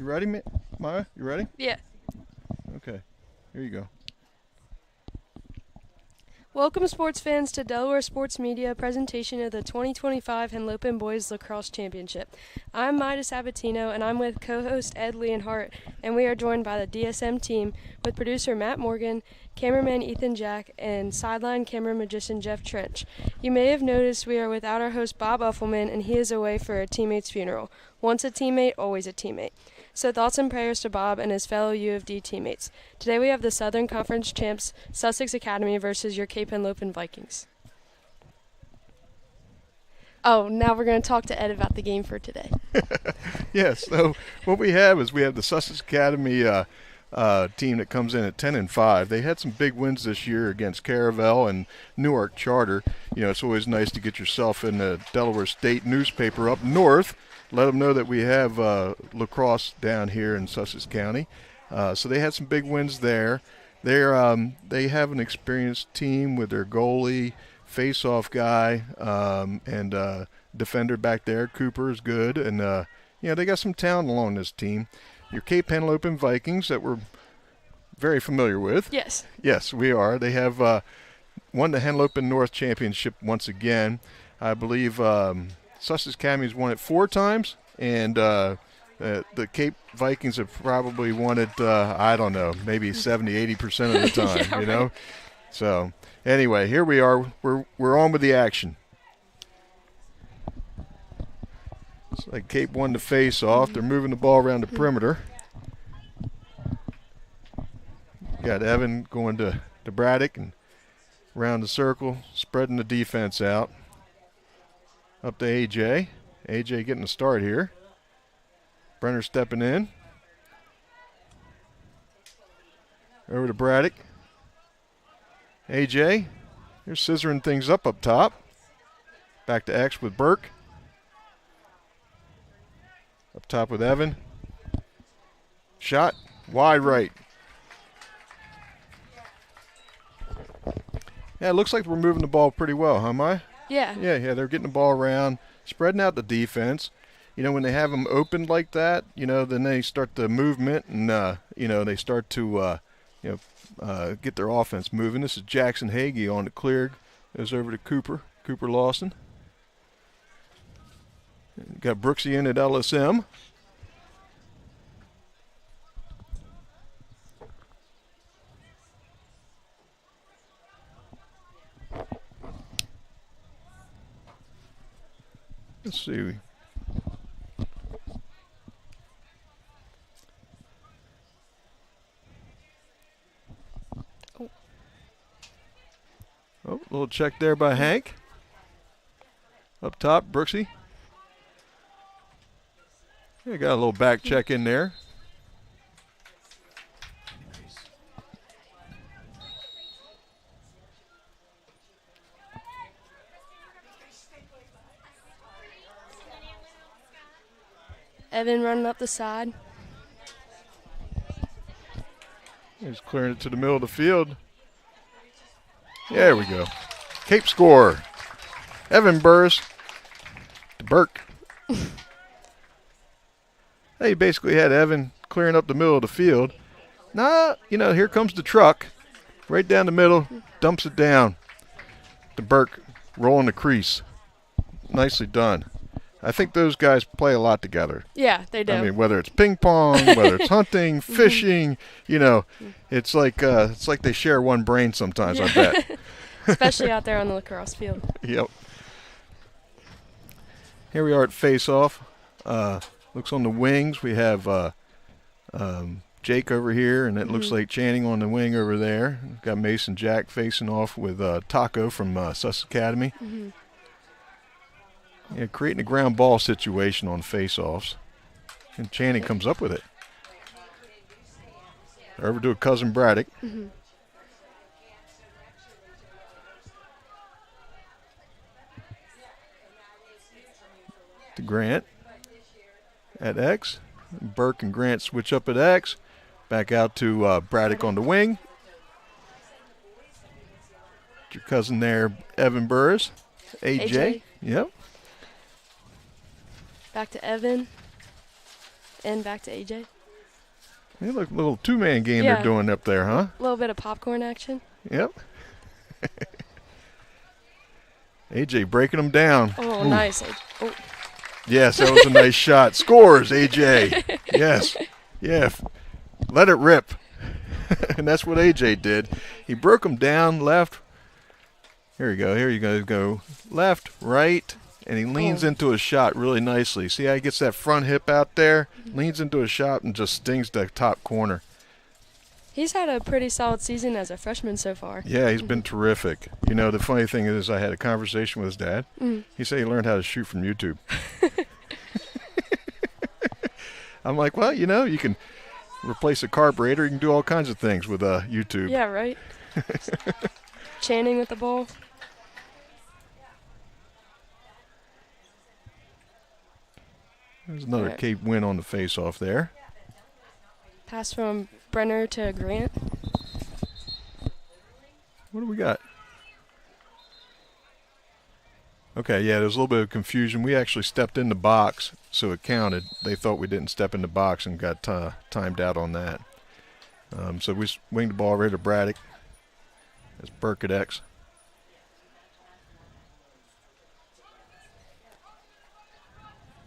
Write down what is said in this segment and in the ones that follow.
You ready, Maya? You ready? Yeah. Okay. Here you go. Welcome, sports fans, to Delaware Sports Media presentation of the 2025 Henlopen Boys Lacrosse Championship. I'm Mida Sabatino, and I'm with co-host Ed Leonhardt, and we are joined by the DSM team with producer Matt Morgan, cameraman Ethan Jack, and sideline camera magician Jeff Trench. You may have noticed we are without our host Bob Uffelman, and he is away for a teammate's funeral. Once a teammate, always a teammate. So thoughts and prayers to Bob and his fellow U of D teammates. Today we have the Southern Conference champs Sussex Academy versus your Cape Henlopen Vikings. Oh, now we're going to talk to Ed about the game for today. Yes. So what we have the Sussex Academy team that comes in at 10-5. They had some big wins this year against Caravel and Newark Charter. You know, it's always nice to get yourself in the Delaware State newspaper up north. Let them know that we have lacrosse down here in Sussex County. So they had some big wins there. They have an experienced team with their goalie, face-off guy, and defender back there. Cooper is good, and they got some talent along this team. Your Cape Henlopen Vikings that we're very familiar with. Yes. Yes, we are. They have won the Henlopen North Championship once again. I believe Sussex Academy's won it 4 times, and the Cape Vikings have probably won it, I don't know, maybe 70-80% of the time, Yeah, you know? right. So, anyway, here we are. We're on with the action. It's like Cape won the face-off. They're moving the ball around the perimeter. Got Evan going to Braddock and around the circle, spreading the defense out. Up to AJ. AJ getting a start here. Brenner stepping in. Over to Braddock. AJ. Here's scissoring things up top. Back to X with Burke. Up top with Evan. Shot. Wide right. Yeah, it looks like we're moving the ball pretty well, huh, Maya? Yeah. Yeah, they're getting the ball around, spreading out the defense. You know, when they have them open like that, you know, then they start the movement and, they start to, get their offense moving. This is Jackson Hagee on the clear. Goes over to Cooper Lawson. Got Brooksy in at LSM. Let's see. Oh, a little check there by Hank. Up top, Brooksy. Yeah, got a little back check in there. Evan running up the side. He's clearing it to the middle of the field. There we go. Cape score. Evan Burris to Burke. They basically had Evan clearing up the middle of the field. Now, here comes the truck. Right down the middle, dumps it down to Burke, rolling the crease. Nicely done. I think those guys play a lot together. Yeah, they do. I mean, whether it's ping pong, whether it's hunting, fishing, it's like they share one brain sometimes, I bet. Especially out there on the lacrosse field. Yep. Here we are at face-off. Looks on the wings. We have Jake over here, and it looks like Channing on the wing over there. Got Mason Jack facing off with Taco from Sussex Academy. Yeah, creating a ground ball situation on face-offs. And Channing comes up with it. Over to a cousin Braddock. To Grant at X. Burke and Grant switch up at X. Back out to Braddock on the wing. Your cousin there, Evan Burris. AJ. Yep. Back to Evan. And back to AJ. They look a little two-man game Yeah. they're doing up there, huh? A little bit of popcorn action. Yep. AJ breaking them down. Oh, Ooh. nice. Oh. Yes, that was a nice shot. Scores, AJ. Yes. Yeah. Let it rip. And that's what AJ did. He broke them down left. Here you go. Here you guys go. Left, right, and he leans into a shot really nicely. See how he gets that front hip out there? Leans into a shot and just stings the top corner. He's had a pretty solid season as a freshman so far. Yeah, he's been terrific. You know, the funny thing is I had a conversation with his dad. He said he learned how to shoot from YouTube. I'm like, well, you know, you can replace a carburetor. You can do all kinds of things with YouTube. Yeah, right. Channing with the ball. There's another Cape win on the face-off there. Pass from Brenner to Grant. What do we got? Okay, yeah, there's a little bit of confusion. We actually stepped in the box, so it counted. They thought we didn't step in the box and got timed out on that. So we winged the ball right to Braddock. That's Burke at X.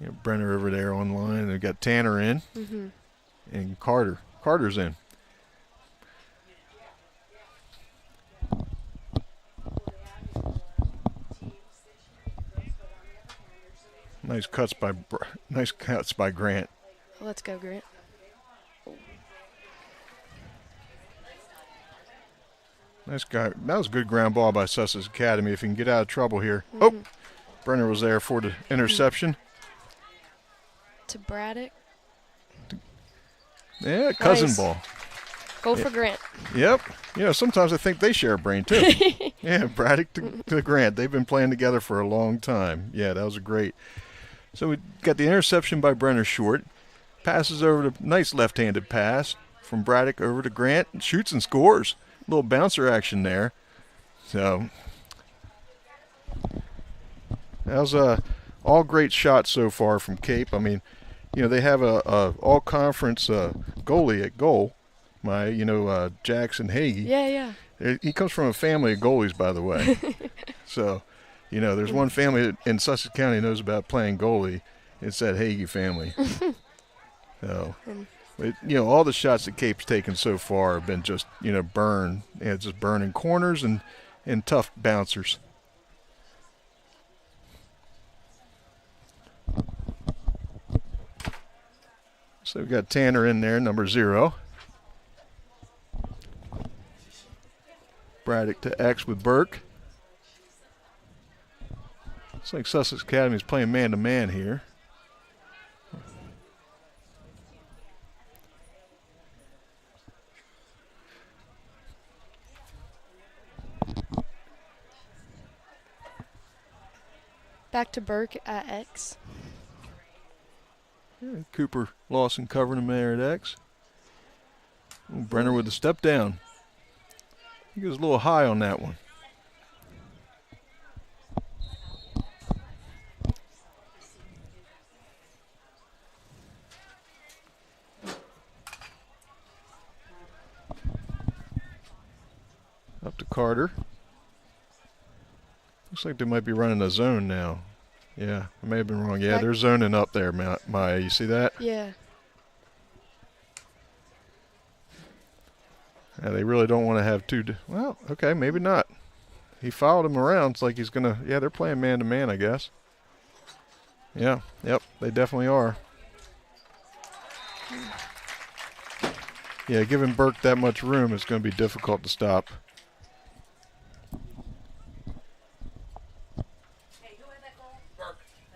You know, Brenner over there on line. And we got Tanner in. And Carter. Carter's in. Nice cuts by Grant. Let's go, Grant. Nice guy. That was a good ground ball by Sussex Academy. If he can get out of trouble here. Oh, Brenner was there for the interception. To Braddock. Yeah, cousin Nice. ball. Goal for Grant. Yep. You know, sometimes I think they share a brain too. Yeah, Braddock to Grant. They've been playing together for a long time. Yeah, that was a great. So we got the interception by Brenner short. Passes over to nice left-handed pass from Braddock over to Grant. Shoots and scores. A little bouncer action there. So that was all great shots so far from Cape. I mean, you know, they have a all-conference goalie at goal. Jackson Hagee. Yeah. He comes from a family of goalies, by the way. So, you know, there's one family in Sussex County that knows about playing goalie. It's that Hagee family. So, but, you know, all the shots that Cape's taken so far have been just, you know, just burning corners and tough bouncers. So we've got Tanner in there, number 0. Braddock to X with Burke. Looks like Sussex Academy is playing man-to-man here. Back to Burke at X. Yeah, Cooper Lawson covering him there at X. Ooh, Brenner with a step down. He goes a little high on that one. Up to Carter. Looks like they might be running a zone now. Yeah, I may have been wrong. Yeah, they're zoning up there, Maya. You see that? Yeah. Yeah, they really don't want to have well, okay, maybe not. He followed him around. It's like he's going to, they're playing man-to-man, I guess. Yeah, yep, they definitely are. Yeah, giving Burke that much room is going to be difficult to stop.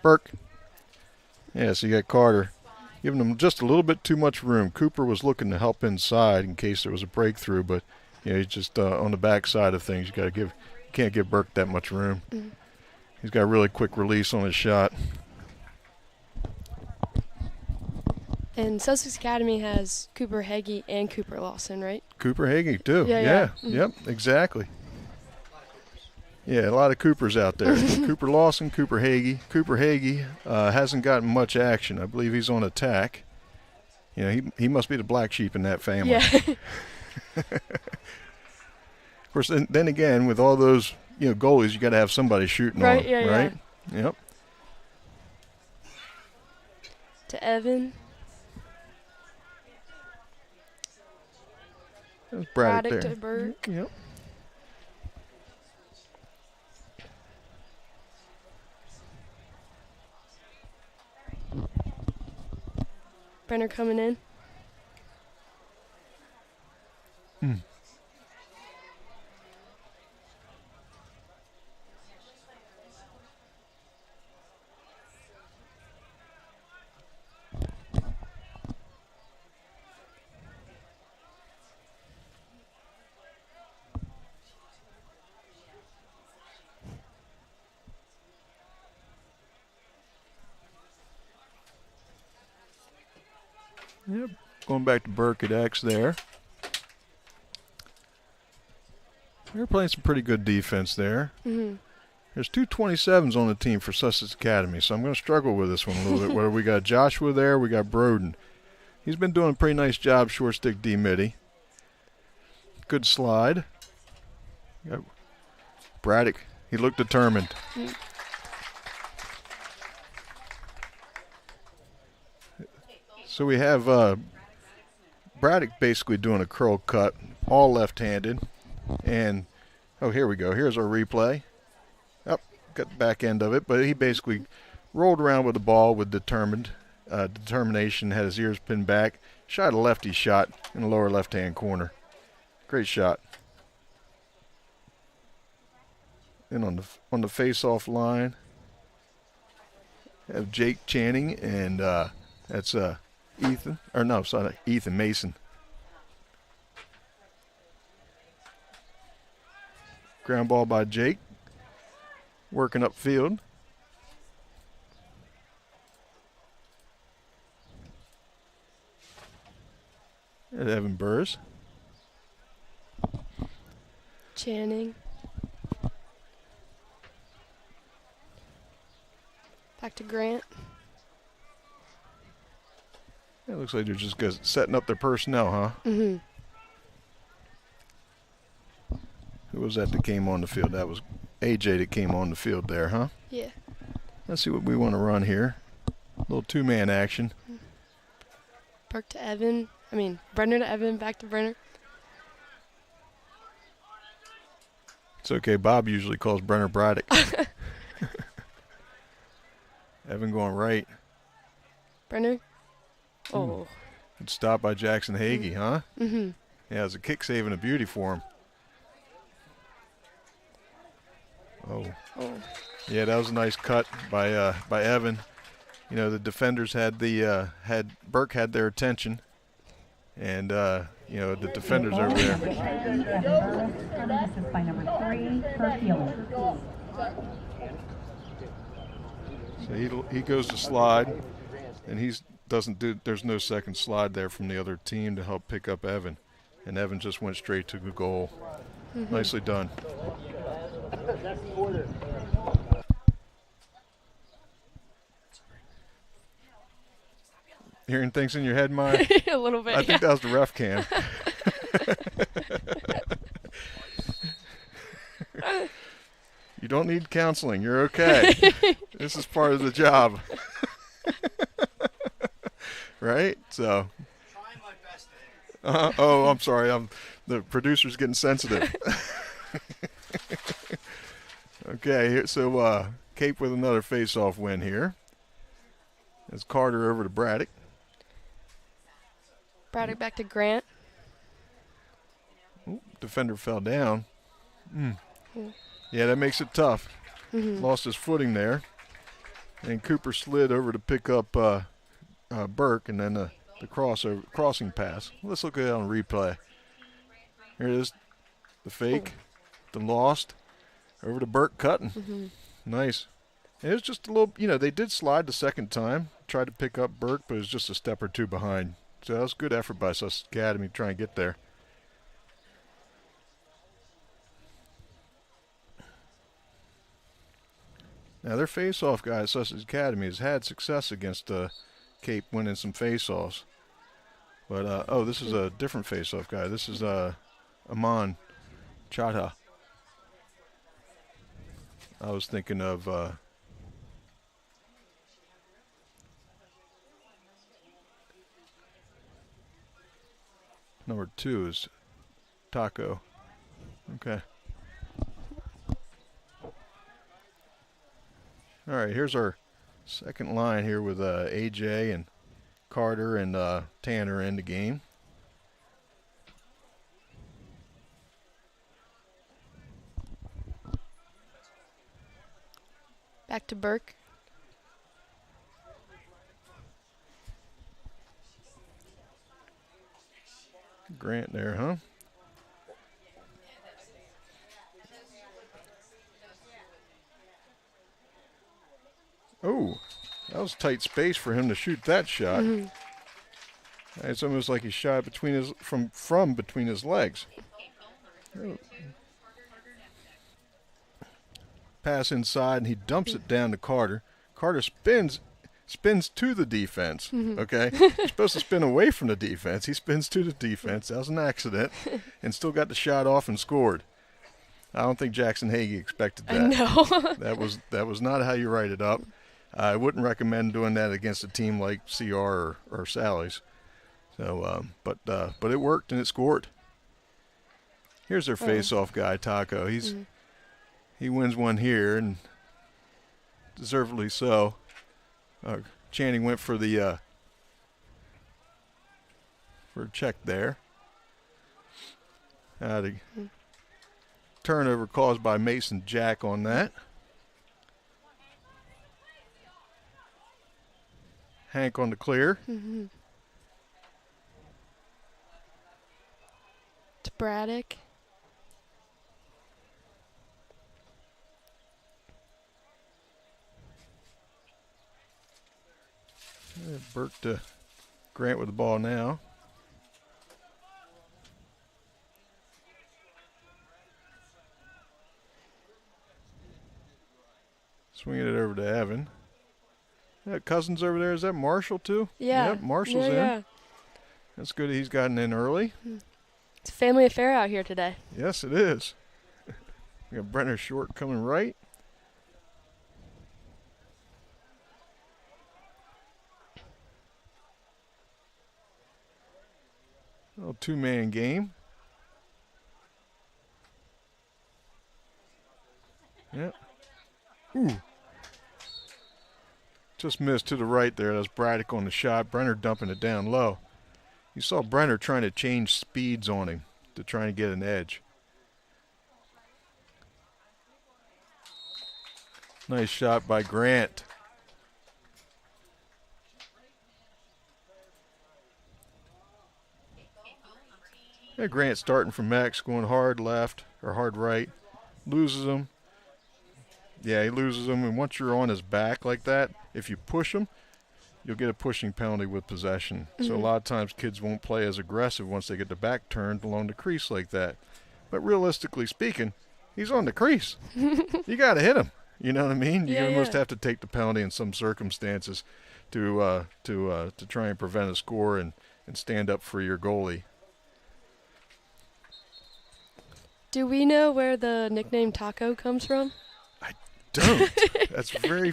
Burke. Yeah, so you got Carter. Giving them just a little bit too much room. Cooper was looking to help inside in case there was a breakthrough, but you know, he's just on the back side of things. You can't give Burke that much room. He's got a really quick release on his shot. And Sussex Academy has Cooper Hagee and Cooper Lawson, right? Cooper Hagee too. Yeah. Yep, exactly. Yeah, a lot of Coopers out there. Cooper Lawson, Cooper Hagee. Cooper Hagee hasn't gotten much action. I believe he's on attack. You know, he must be the black sheep in that family. Yeah. Of course, then again, with all those goalies, you got to have somebody shooting Right, on yeah, them, right? yeah. Yep. To Evan. That's Braddock Braddock there. to Burke. Yep. Brenner coming in. Yep. Going back to Burke at X there. They're playing some pretty good defense there. Mm-hmm. There's two 27s on the team for Sussex Academy, so I'm going to struggle with this one a little bit. Where we got Joshua there, we got Broden. He's been doing a pretty nice job, short stick D-midi. Good slide. Got Braddock, he looked determined. Mm. So we have Braddock basically doing a curl cut, all left-handed. And, oh, here we go. Here's our replay. Up, got the back end of it. But he basically rolled around with the ball with determination, had his ears pinned back, shot a lefty shot in the lower left-hand corner. Great shot. And on the face-off line, have Jake Channing, and that's Ethan. Or no, sorry, Ethan Mason. Ground ball by Jake. Working upfield. And Evan Burrs. Channing. Back to Grant. It looks like they're just setting up their personnel, huh? Mm-hmm. Who was that came on the field? That was AJ that came on the field there, huh? Yeah. Let's see what we want to run here. A little two-man action. Burke to Evan. Brenner to Evan. Back to Brenner. It's okay. Bob usually calls Brenner Braddock. Evan going right. Brenner. Oh. Good stop by Jackson Hagee, huh? Mm-hmm. Yeah, it's a kick save and a beauty for him. Oh. Yeah, that was a nice cut by Evan. You know, the defenders had Burke had their attention, and the defenders over there. By number 3 for Healy. So he goes to slide, and there's no second slide there from the other team to help pick up Evan, and Evan just went straight to the goal. Mm-hmm. Nicely done. Hearing things in your head, Maya? A little bit. I think that was the ref cam. You don't need counseling. You're okay. This is part of the job. Right? So. Trying my best. Oh, I'm sorry. The producer's getting sensitive. Okay, so Cape with another face-off win here. That's Carter over to Braddock. Braddock back to Grant. Ooh, defender fell down. Yeah, that makes it tough. Mm-hmm. Lost his footing there. And Cooper slid over to pick up Burke, and then the crossing pass. Let's look at it on replay. Here it is. The fake. The lost. Over to Burke cutting. Mm-hmm. Nice. It was just a little, they did slide the second time. Tried to pick up Burke, but it was just a step or two behind. So that was good effort by Sussex Academy to try and get there. Now their face-off guy at Sussex Academy has had success against Cape winning some face-offs. But, oh, this is a different face-off guy. This is Aman Chadha. I was thinking of number 2 is Taco. Okay. All right, here's our second line here with AJ and Carter and Tanner in the game. Back to Burke. Grant there, huh? Oh, that was tight space for him to shoot that shot. It's almost like he shot between his from between his legs. Oh. Pass inside, and he dumps it down to Carter. Carter spins to the defense. Okay, he's supposed to spin away from the defense. He spins to the defense. That was an accident, and still got the shot off and scored. I don't think Jackson Hagee expected that. I know. that was not how you write it up. I wouldn't recommend doing that against a team like CR or Sally's. So, but it worked and it scored. Here's their face-off guy, Taco. He wins one here, and deservedly so. Channing went for the for a check there. The turnover caused by Mason Jack on that. Hank on the clear. To Braddock. Burke to Grant with the ball now. Swinging it over to Evan. That Cousins over there, is that Marshall too? Yeah. Yep, Marshall's in. Yeah. That's good he's gotten in early. It's a family affair out here today. Yes, it is. We got Brenner Short coming right. Little two-man game. Yep. Ooh. Just missed to the right there. That's Braddock on the shot. Brenner dumping it down low. You saw Brenner trying to change speeds on him to try and get an edge. Nice shot by Grant. Yeah, Grant starting from max, going hard left or hard right. Loses him. Yeah, he loses him. And once you're on his back like that, if you push him, you'll get a pushing penalty with possession. So a lot of times kids won't play as aggressive once they get the back turned along the crease like that. But realistically speaking, he's on the crease. You got to hit him. You know what I mean? You almost have to take the penalty in some circumstances to try and prevent a score and stand up for your goalie. Do we know where the nickname Taco comes from? I don't. That's very.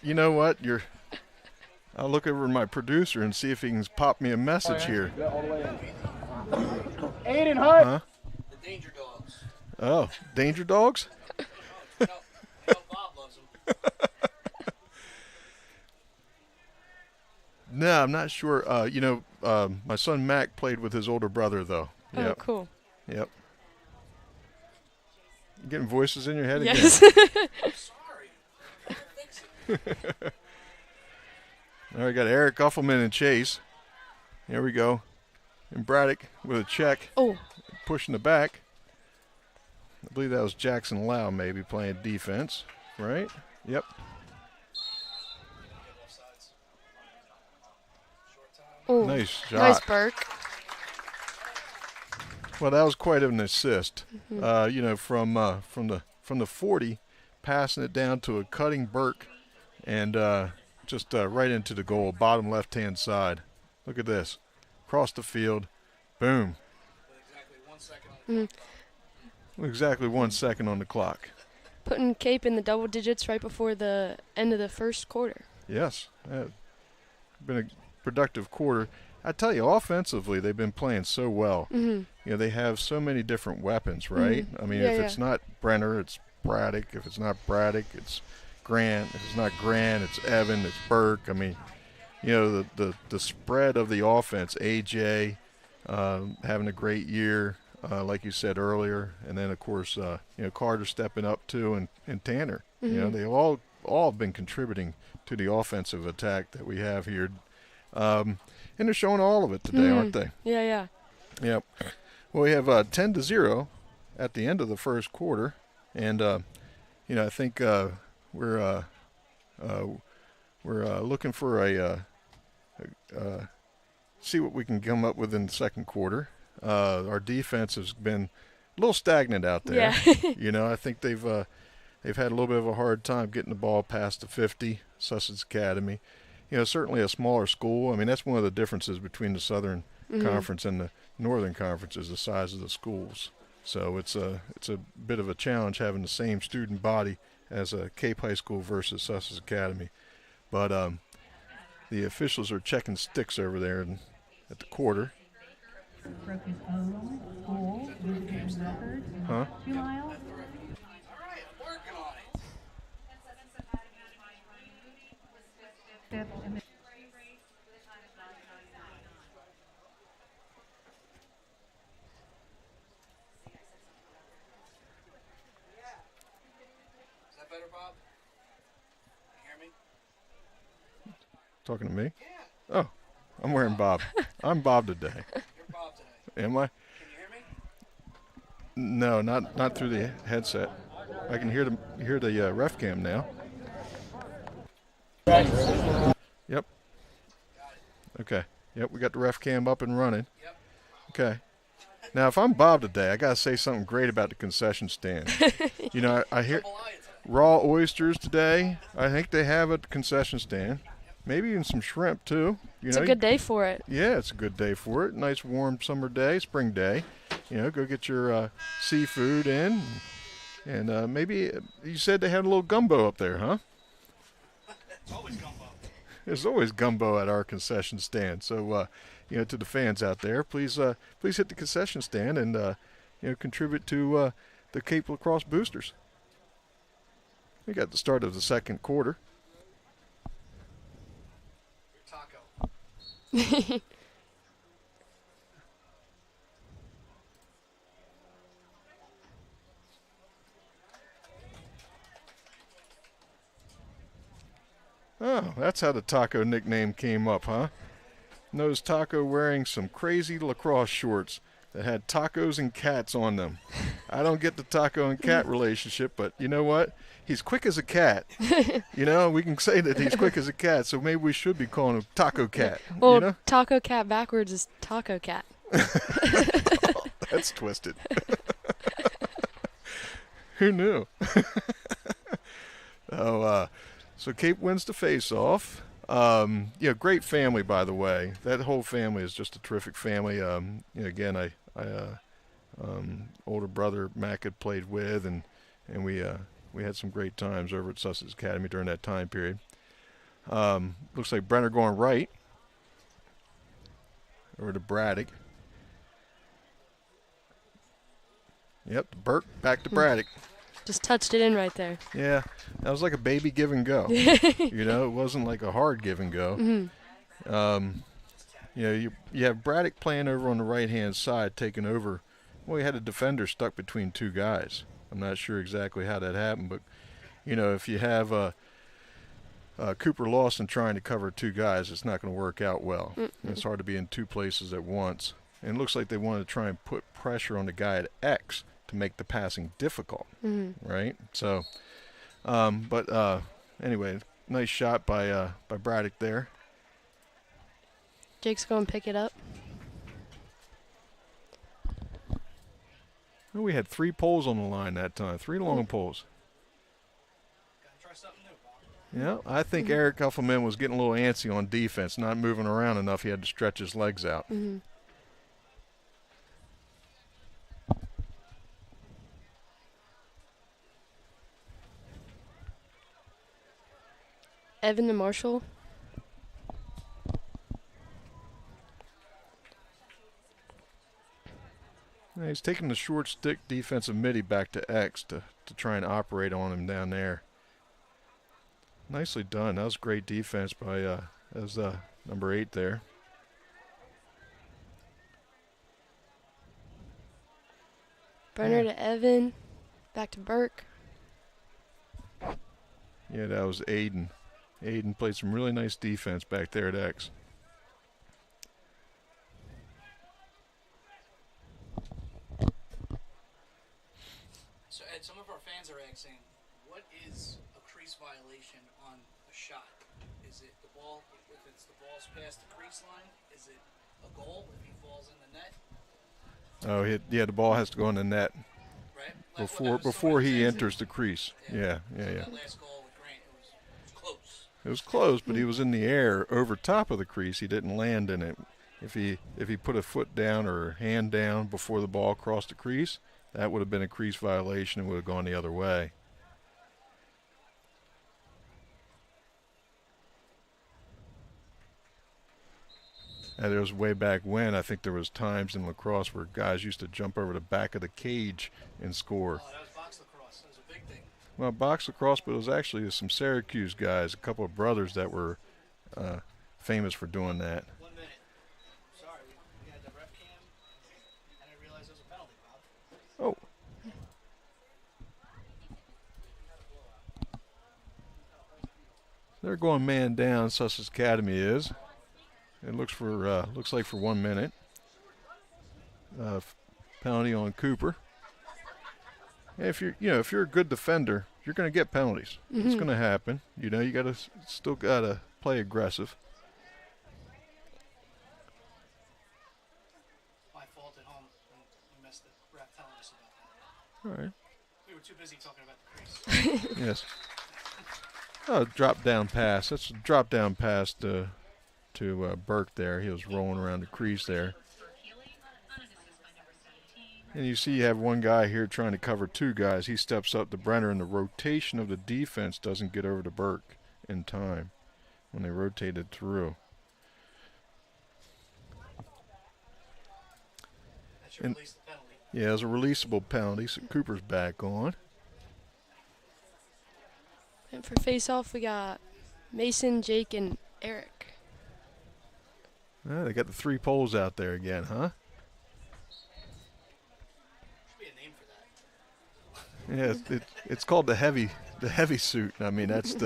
You know what? I'll look over my producer and see if he can pop me a message here. Aiden Hut. Huh? The Danger Dogs. Oh, Danger Dogs? Bob loves them. No, I'm not sure. My son Mac played with his older brother, though. Oh, Yep. cool. Yep. You getting voices in your head Yes. I'm sorry. I don't think so. All right, got Eric Uffelman and Chase. Here we go. And Braddock with a check, Oh, pushing the back. I believe that was Jackson Lau maybe playing defense, right? Yep. oh. Nice shot. Nice Burke. Well, that was quite an assist. From the 40, passing it down to a cutting Burke, and just right into the goal, bottom left-hand side. Look at this. across the field, boom. Exactly 1 second on the clock. Putting Cape in the double digits right before the end of the first quarter. Yes, been a productive quarter. I tell you, offensively, they've been playing so well. Mm-hmm. You know, they have so many different weapons, right? I mean, if it's not Brenner, it's Braddock. If it's not Braddock, it's Grant. If it's not Grant, it's Evan, it's Burke. I mean, you know, the spread of the offense, AJ having a great year, like you said earlier, and then, of course, you know, Carter stepping up too, and Tanner. Mm-hmm. You know, they all been contributing to the offensive attack that we have here. And they're showing all of it today, aren't they? Yeah. Yep. Well, we have 10-0 at the end of the first quarter, and you know, I think we're looking for see what we can come up with in the second quarter. Our defense has been a little stagnant out there. Yeah. You know, I think they've had a little bit of a hard time getting the ball past the 50, Sussex Academy. You know, certainly a smaller school. I mean, that's one of the differences between the Southern Conference and the Northern Conference is the size of the schools. So it's a bit of a challenge having the same student body as Cape High School versus Sussex Academy. But the officials are checking sticks over there at the quarter. Broke his own school visiting record. Huh? 2 miles. All right, I'm working on it. Fifth in the Is that better, Bob? Can you hear me? Talking to me? Yeah, Oh, I'm wearing Bob. I'm Bob today. you're Bob today. Am I? Can you hear me? No, not through the headset. I can hear the ref cam now. Yep. Okay. Yep, we got the ref cam up and running. Yep. Okay. Now, if I'm Bob today, I gotta say something great about the concession stand. You know, I hear Double eye today. raw oysters today. I think they have at the concession stand. Maybe even some shrimp too. You It's know, a good day for it. yeah, it's a good day for it. Nice warm summer day, spring day. You know, go get your seafood in, and maybe you said they had a little gumbo up there, huh? It's always gumbo. There's always gumbo at our concession stand. So, you know, to the fans out there, please hit the concession stand and you know, contribute to the Cape Lacrosse Boosters. We got the start of the second quarter. Your taco. Oh, that's how the Taco nickname came up, huh? Noticed Taco wearing some crazy lacrosse shorts that had tacos and cats on them. I don't get the taco and cat relationship, but you know what? He's quick as a cat. You know, we can say that he's quick as a cat, so maybe we should be calling him Taco Cat. Well, you know? Taco Cat backwards is Taco Cat. That's twisted. Who knew? So Cape wins the face-off. You know, great family, by the way. That whole family is just a terrific family. You know, again, I older brother Mac had played with, and we had some great times over at Sussex Academy during that time period. Looks like Brenner going right over to Braddock. Yep, Burke back to Braddock. Just touched it in right there. Yeah, that was like a baby give and go. You know, it wasn't like a hard give and go. Mm-hmm. You know, you have Braddock playing over on the right-hand side, taking over. Well, he had a defender stuck between two guys. I'm not sure exactly how that happened, but, you know, if you have Cooper Lawson trying to cover two guys, it's not going to work out well. It's hard to be in two places at once. And it looks like they wanted to try and put pressure on the guy at X to make the passing difficult, right? So, anyway, nice shot by Braddock there. Jake's going to pick it up. Well, we had 3 poles on the line that time, 3 long poles. Gotta try try something new, Bob. Yeah, I think Eric Uffelman was getting a little antsy on defense, not moving around enough. He had to stretch his legs out. Mm-hmm. Evan to Marshall. Yeah, he's taking the short stick defensive midi back to X to try and operate on him down there. Nicely done. That was great defense by number 8 there. Brenner to Evan. Back to Burke. Yeah, that was Aiden. Aiden played some really nice defense back there at X. So, Ed, some of our fans are asking, what is a crease violation on a shot? Is it the ball, if it's the ball's past the crease line? Is it a goal if he falls in the net? Oh, yeah, the ball has to go in the net Right? before he enters the crease. Yeah. That last goal with Grant, it was close. It was close, but he was in the air over top of the crease. He didn't land in it. If he put a foot down or hand down before the ball crossed the crease, that would have been a crease violation and would have gone the other way. And there was way back when, I think there was times in lacrosse where guys used to jump over the back of the cage and score. Oh, that was box lacrosse. That was a big thing. Well, box lacrosse, but it was actually some Syracuse guys, a couple of brothers that were famous for doing that. 1 minute. Sorry, we had the ref cam. I didn't realize it was a penalty, Bob. Oh. They're going man down, Sussex Academy is. It looks like for 1 minute. Penalty on Cooper. If you're a good defender, you're going to get penalties. Mm-hmm. It's going to happen. You still got to play aggressive. My fault at home. We missed the ref telling us about that. All right. We were too busy talking about the crease. Yes. Oh, drop down pass. That's a drop down pass to Burke there. He was rolling around the crease there. And you see you have one guy here trying to cover two guys. He steps up to Brenner, and the rotation of the defense doesn't get over to Burke in time when they rotated through. That should release the penalty. Yeah, it was a releasable penalty, so Cooper's back on. And for face-off, we got Mason, Jake, and Eric. They got the 3 poles out there again, huh? Should be a name for that. Yeah, it's called the heavy suit. I mean, that's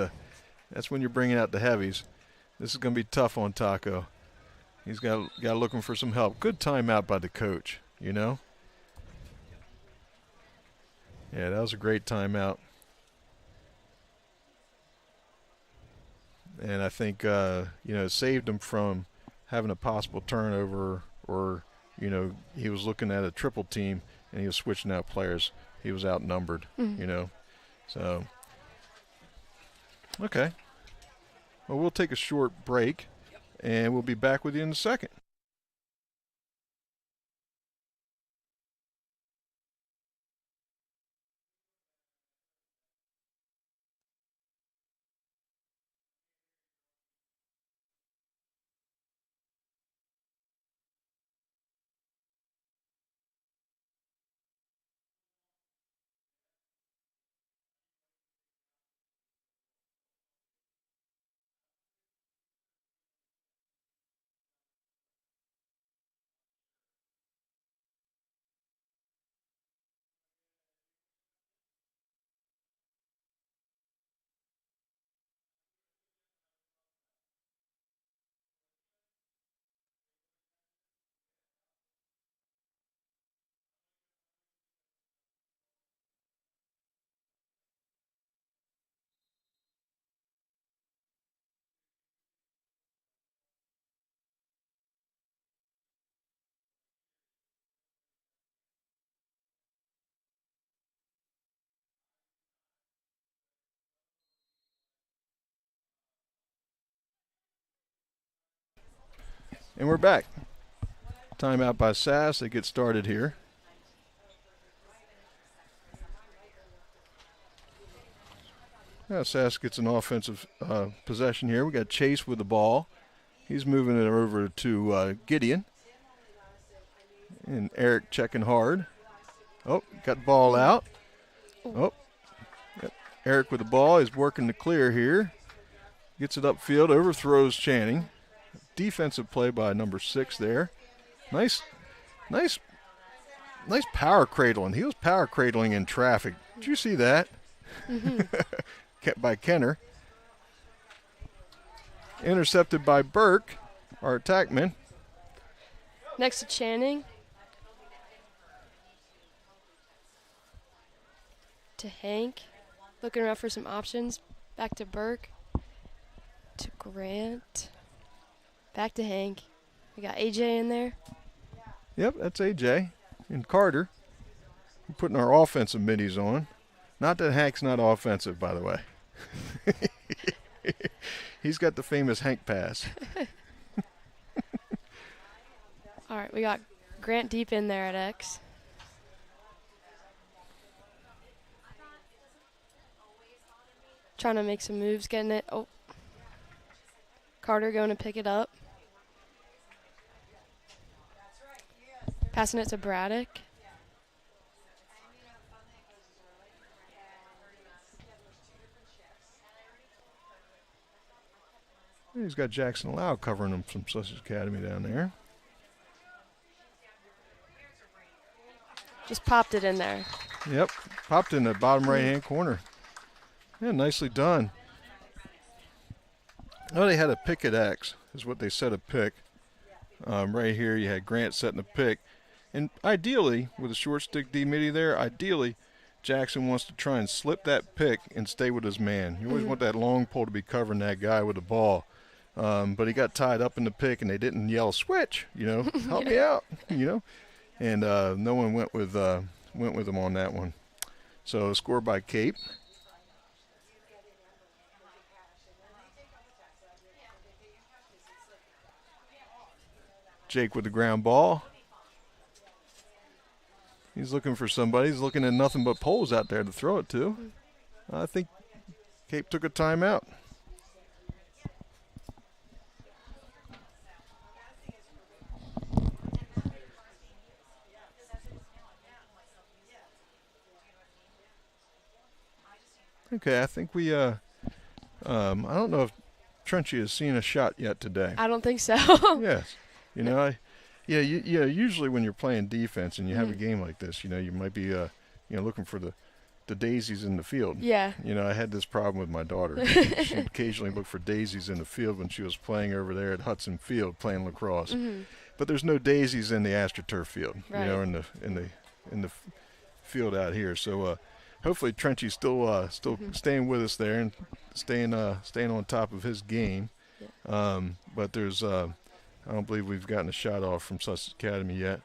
when you're bringing out the heavies. This is going to be tough on Taco. He's got looking for some help. Good timeout by the coach, you know? Yeah, that was a great timeout. And I think, it saved him from having a possible turnover, or, he was looking at a triple team and he was switching out players. He was outnumbered, So, okay. Well, we'll take a short break, and we'll be back with you in a second. And we're back. Timeout by Sass. They get started here. Now Sass gets an offensive possession here. We got Chase with the ball. He's moving it over to Gideon. And Eric checking hard. Oh, got the ball out. Oh, Eric with the ball is working the clear here. Gets it upfield, overthrows Channing. Defensive play by number 6 there. Nice power cradling. He was power cradling in traffic. Did you see that? Mm-hmm. By Kenner. Intercepted by Burke, our attackman. Next to Channing. To Hank. Looking around for some options. Back to Burke. To Grant. Back to Hank. We got AJ in there. Yep, that's AJ. And Carter. We're putting our offensive middies on. Not that Hank's not offensive, by the way. He's got the famous Hank pass. All right, we got Grant deep in there at X. Trying to make some moves, getting it. Oh. Carter going to pick it up. Passing it to Braddock. He's got Jackson Lau covering him from Sussex Academy down there. Just popped it in there. Yep, popped in the bottom right-hand corner. Yeah, nicely done. Oh, they had a pick at X, is what they set a pick. Right here, you had Grant setting a pick. And ideally, with a short stick D midi there, ideally, Jackson wants to try and slip that pick and stay with his man. You always want that long pole to be covering that guy with the ball. But he got tied up in the pick, and they didn't yell, switch, help me out, And no one went with him on that one. So score by Cape. Jake with the ground ball. He's looking for somebody. He's looking at nothing but poles out there to throw it to. I think Cape took a timeout. Okay, I think we, I don't know if Trenchy has seen a shot yet today. I don't think so. Yes. Usually when you're playing defense and you have a game like this, you might be, looking for the daisies in the field. Yeah. I had this problem with my daughter. She'd occasionally look for daisies in the field when she was playing over there at Hudson Field playing lacrosse. Mm-hmm. But there's no daisies in the AstroTurf field, Right. in the field out here. So hopefully Trenchy's still staying with us there and staying on top of his game. Yeah. But there's I don't believe we've gotten a shot off from Sussex Academy yet.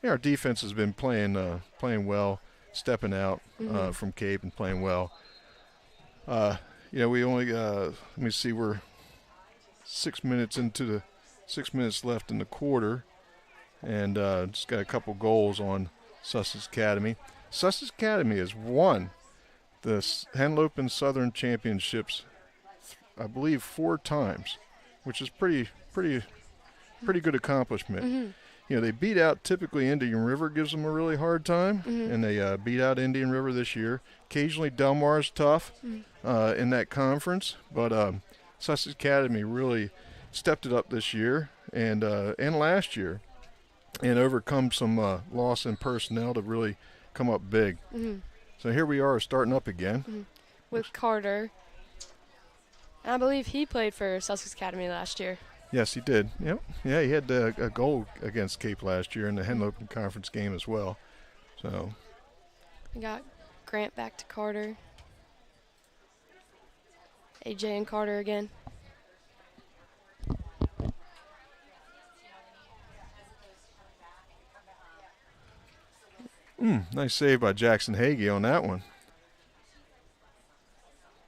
Yeah, our defense has been playing well, stepping out from Cape and playing well. We only let me see, we're 6 minutes left in the quarter, and just got a couple goals on Sussex Academy. Sussex Academy has won the Henlopen Southern Championships, I believe, 4 times, which is pretty good accomplishment. They beat out typically Indian River, gives them a really hard time, and they beat out Indian River this year. Occasionally Delmar's tough in that conference, but Sussex Academy really stepped it up this year and last year, and overcome some loss in personnel to really come up big. So here we are starting up again. With Carter. I believe he played for Sussex Academy last year. Yes, he did. Yep. Yeah, he had a goal against Cape last year in the Henlopen Conference game as well. So We got Grant back to Carter. AJ and Carter again. Nice save by Jackson Hagee on that one.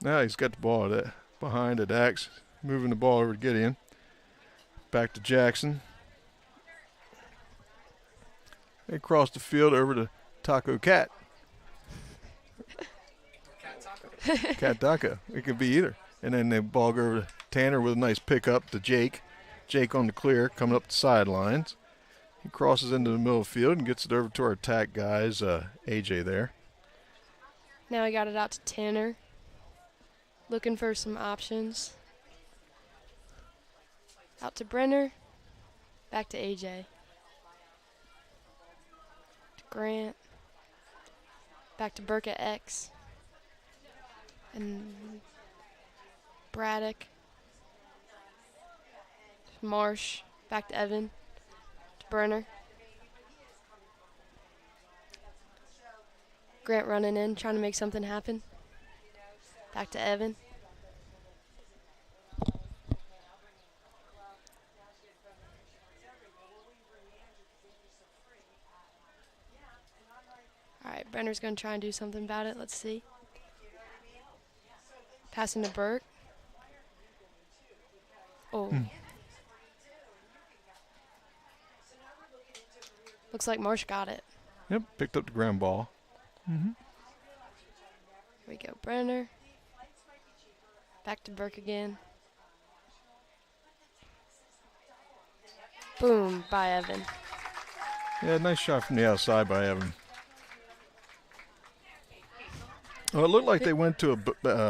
Now he's got the ball behind at Axe, moving the ball over to Gideon. Back to Jackson. They cross the field over to Taco Cat. Cat taco. Cat Taco. It could be either. And then the ball go over to Tanner with a nice pickup to Jake. Jake on the clear, coming up the sidelines. He crosses into the middle of the field and gets it over to our attack guys, AJ there. Now he got it out to Tanner. Looking for some options. Out to Brenner. Back to AJ. To Grant. Back to Burke at X. And Braddock. To Marsh. Back to Evan. To Brenner. Grant running in, trying to make something happen. Back to Evan. All right, Brenner's going to try and do something about it. Let's see. Passing to Burke. Oh. Looks like Marsh got it. Yep, picked up the ground ball. Here we go, Brenner. Back to Burke again. Boom, by Evan. Yeah, nice shot from the outside by Evan. Well, it looked like they went to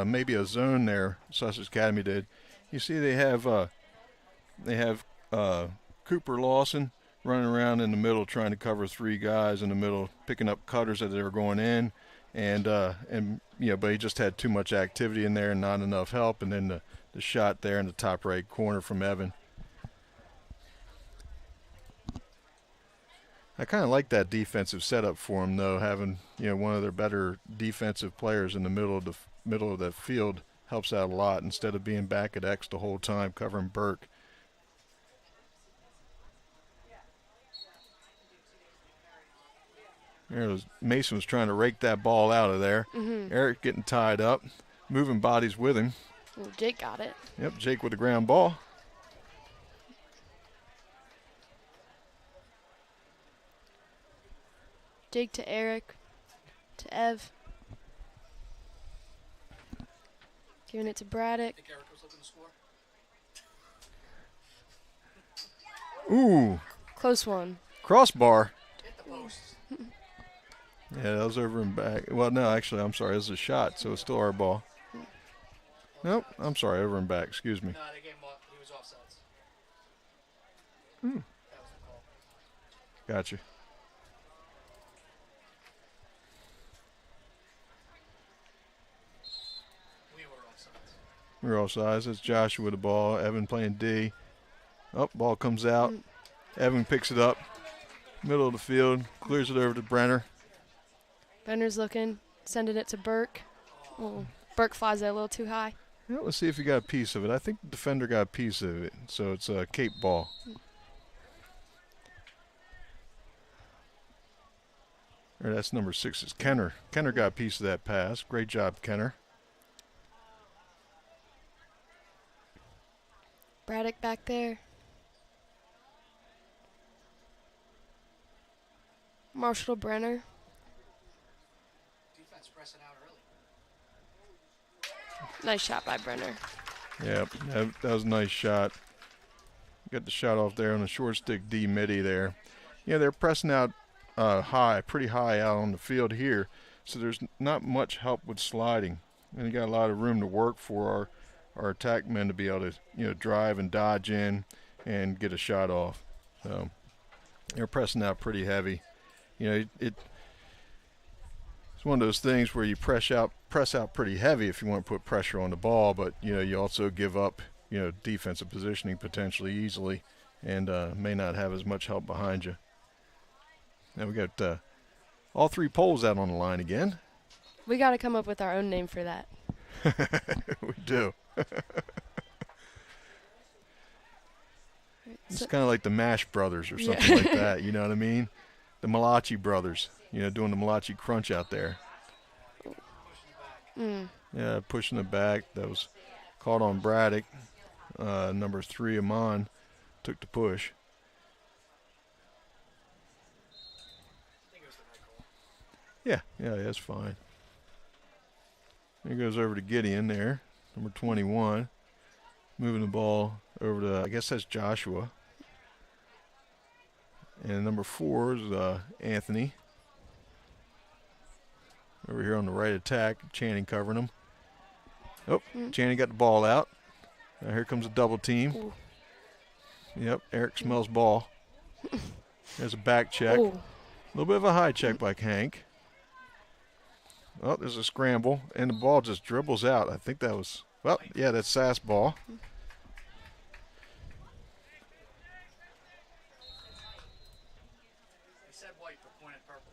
maybe a zone there. Sussex Academy did. You see, they have Cooper Lawson running around in the middle, trying to cover three guys in the middle, picking up cutters as they were going in, and but he just had too much activity in there and not enough help. And then the shot there in the top right corner from Evan. I kind of like that defensive setup for him, though. Having one of their better defensive players in the middle of the field helps out a lot instead of being back at X the whole time covering Burke. Mason was trying to rake that ball out of there. Eric getting tied up, moving bodies with him. Ooh, Jake got it. Yep, Jake with the ground ball. Jake to Eric. To Ev. Giving it to Braddock. I think Eric was looking to score. Ooh, Close one. crossbar. Hit the post. Yeah, that was over and back. Well, no, actually, I'm sorry. It was a shot, so it's still our ball. Nope, I'm sorry, over and back. Excuse me. No, they gave him off. He was offsides. Hmm. That was the call. Gotcha. We were offsides. We're all sides. That's Joshua with the ball. Evan playing D. Oh, ball comes out. Evan picks it up. Middle of the field. Clears it over to Brenner. Brenner's looking. Sending it to Burke. Oh, Burke flies it a little too high. Yeah, let's see if he got a piece of it. I think the defender got a piece of it. So it's a Cape ball. Or that's number 6 is Kenner. Kenner got a piece of that pass. Great job, Kenner. Braddock back there. Marshall Brenner. Defense pressing out early. Nice shot by Brenner. Yep, that was a nice shot. Got the shot off there on the short stick D midi there. Yeah, they're pressing out pretty high out on the field here. So there's not much help with sliding. And you got a lot of room to work for our attack men to be able to, drive and dodge in and get a shot off. So they're pressing out pretty heavy. It's one of those things where you press out pretty heavy if you want to put pressure on the ball, but you also give up defensive positioning potentially easily, and may not have as much help behind you. Now we got all 3 poles out on the line again. We got to come up with our own name for that. We do. It's kind of like the Mash Brothers or something like that. You know what I mean? The Malachi Brothers. Doing the Malachi Crunch out there. Yeah, pushing it back. That was caught on Braddock. Number 3, Amon, took the push. Yeah, that's fine. He goes over to Gideon there, number 21. Moving the ball over to, I guess that's Joshua. And number 4 is Anthony. Over here on the right attack, Channing covering him. Oh, Channing got the ball out. Now here comes a double team. Ooh. Yep, Eric smells ball. There's a back check. Ooh. A little bit of a high check by Hank. Oh, there's a scramble, and the ball just dribbles out. I think that was, well, yeah, that's Sass ball. They said white, but pointed purple.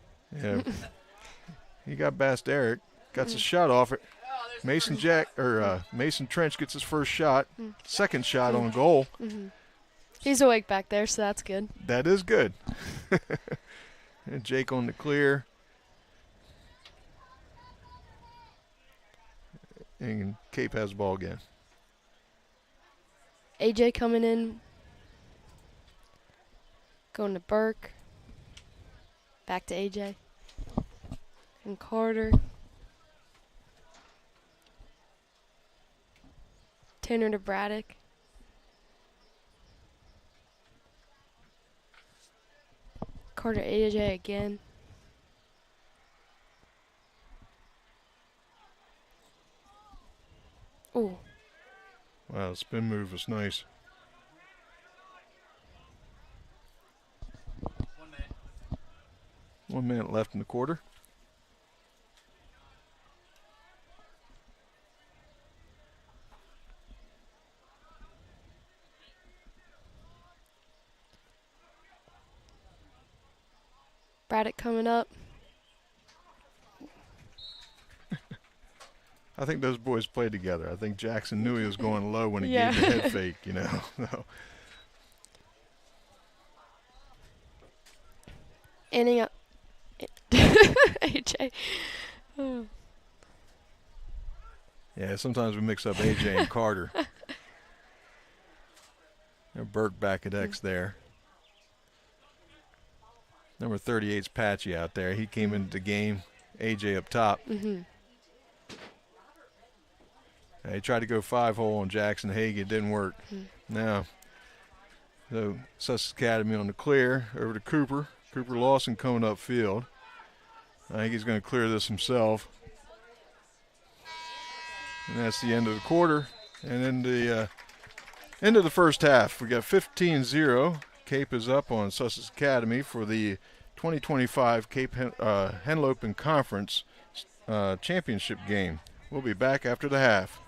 Yeah. He got past Eric. Got his shot off it. Oh, there's Mason Trench gets his first shot. Second shot on goal. He's awake back there, so that's good. That is good. And Jake on the clear. And Cape has the ball again. AJ coming in. Going to Burke. Back to AJ. And Carter. Tanner to Braddock. Carter AJ again. Ooh. Wow, the spin move was nice. 1 minute. 1 minute left in the quarter. Braddock coming up. I think those boys played together. I think Jackson knew he was going low when he Yeah. gave the head fake, you know. So, Ending up. AJ. Oh. yeah, sometimes we mix up AJ and Carter. Now Burke back at X there. Number 38's Patchy out there. He came into the game. AJ up top. He tried to go 5-hole on Jackson Hague. It didn't work. Now, so Sussex Academy on the clear. Over to Cooper. Cooper Lawson coming upfield. I think he's going to clear this himself. And that's the end of the quarter. And then the end of the first half. We got 15-0. Cape is up on Sussex Academy for the 2025 Cape Henlopen Conference championship game. We'll be back after the half.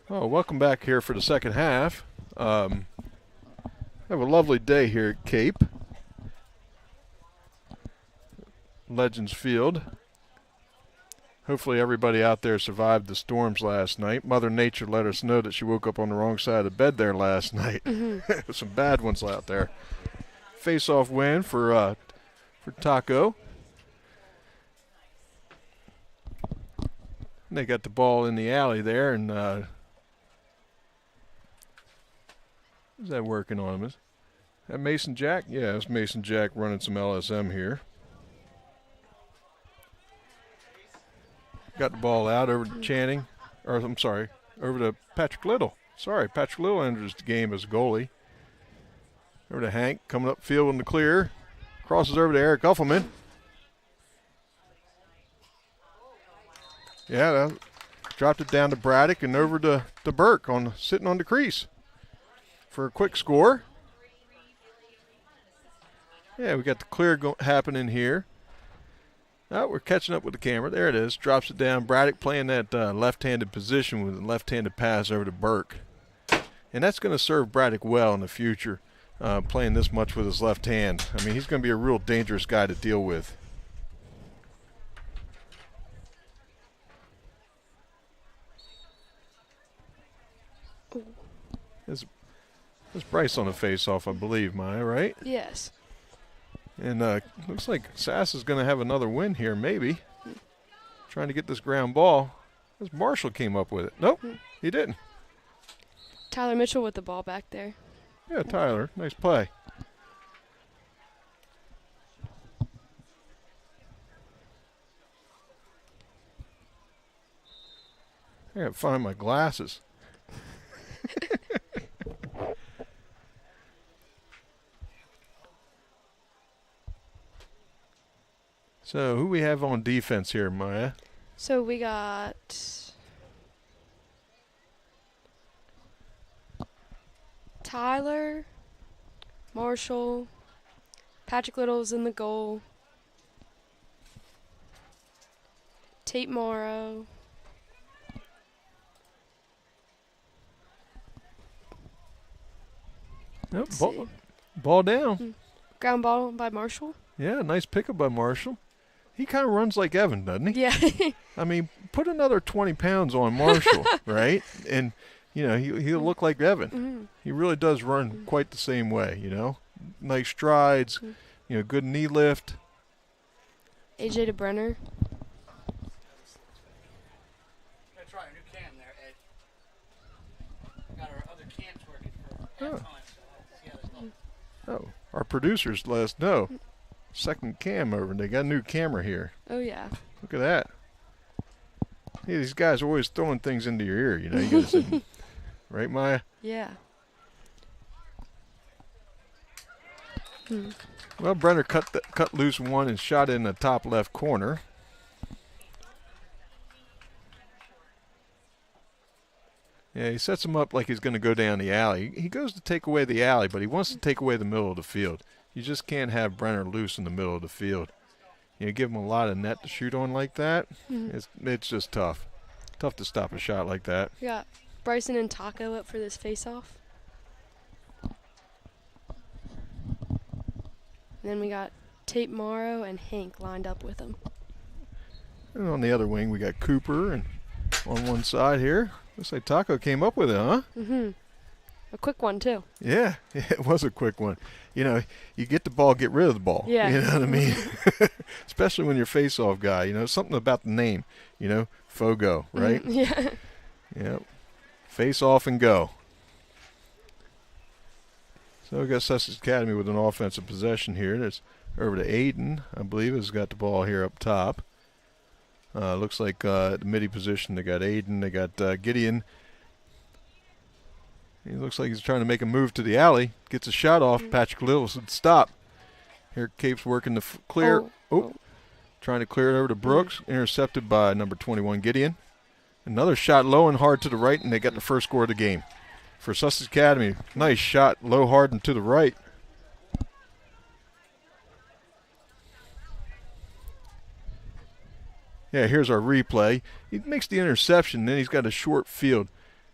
Oh, welcome back here for the second half. Have a lovely day here at Cape. Legends Field. Hopefully everybody out there survived the storms last night. Mother Nature let us know that she woke up on the wrong side of the bed there last night. Some bad ones out there. Face-off win for Taco. And they got the ball in the alley there, and is that working on him? Is that Mason Jack? Yeah, it's Mason Jack running some LSM here. Got the ball out over to Channing, or I'm sorry, over to Patrick Little. Sorry, Patrick Little enters the game as goalie. Over to Hank, coming up field in the clear. Crosses over to Eric Uffelman. Yeah, dropped it down to Braddock and over to Burke sitting on the crease for a quick score. Yeah, we got the clear happening here. Oh, we're catching up with the camera. There it is. Drops it down. Braddock playing that left-handed position with a left-handed pass over to Burke. And that's going to serve Braddock well in the future, playing this much with his left hand. I mean, he's going to be a real dangerous guy to deal with. There's Bryce on the face-off, I believe, Maya, right? Yes. And looks like Sass is going to have another win here, maybe. Trying to get this ground ball. As Marshall came up with it. Nope, he didn't. Tyler Mitchell with the ball back there. Yeah, Tyler, nice play. I gotta find my glasses. So who we have on defense here, Maya? So we got Tyler, Marshall, Patrick Little's in the goal, Tate Morrow, Nope, ball down. Ground ball by Marshall. Yeah, nice pickup by Marshall. He kind of runs like Evan, doesn't he? Yeah. I mean, put another 20 pounds on Marshall, right? And, you know, he'll look like Evan. Mm-hmm. He really does run quite the same way, you know. Nice strides, you know, good knee lift. AJ DeBrenner. Gotta try a new cam there, Ed. Got our other cams working for half time, so let's see how this looks. Oh, our producers let us know. Second cam over, and they got a new camera here. Oh, yeah. Look at that. Hey, these guys are always throwing things into your ear, you know. You gotta say, right, Maya? Yeah. Well, Brenner cut loose one and shot it in the top left corner. Yeah, he sets him up like he's going to go down the alley. He goes to take away the alley, but he wants to take away the middle of the field. You just can't have Brenner loose in the middle of the field. You know, give him a lot of net to shoot on like that. It's just tough. Tough to stop a shot like that. We got Bryson and Taco up for this face-off. And then we got Tate Morrow and Hank lined up with him. And on the other wing, we got Cooper, and on one side here, looks like Taco came up with it, huh? Mm-hmm. A quick one, too. Yeah, it was a quick one. You know, you get the ball, get rid of the ball. Yeah. You know what I mean? Especially when you're face-off guy. You know, something about the name, you know, Fogo, right? Yeah. Yeah. Face off and go. So we got Sussex Academy with an offensive possession here. That's over to Aiden, I believe, has got the ball here up top. Looks like the midi position, they got Aiden, they got Gideon. He looks like he's trying to make a move to the alley. Gets a shot off. Patrick Little said stop. Here Cape's working the clear. Trying to clear it over to Brooks. Intercepted by number 21, Gideon. Another shot low and hard to the right, and they got the first score of the game. For Sussex Academy, nice shot, low, hard, and to the right. Yeah, here's our replay. He makes the interception, then he's got a short field.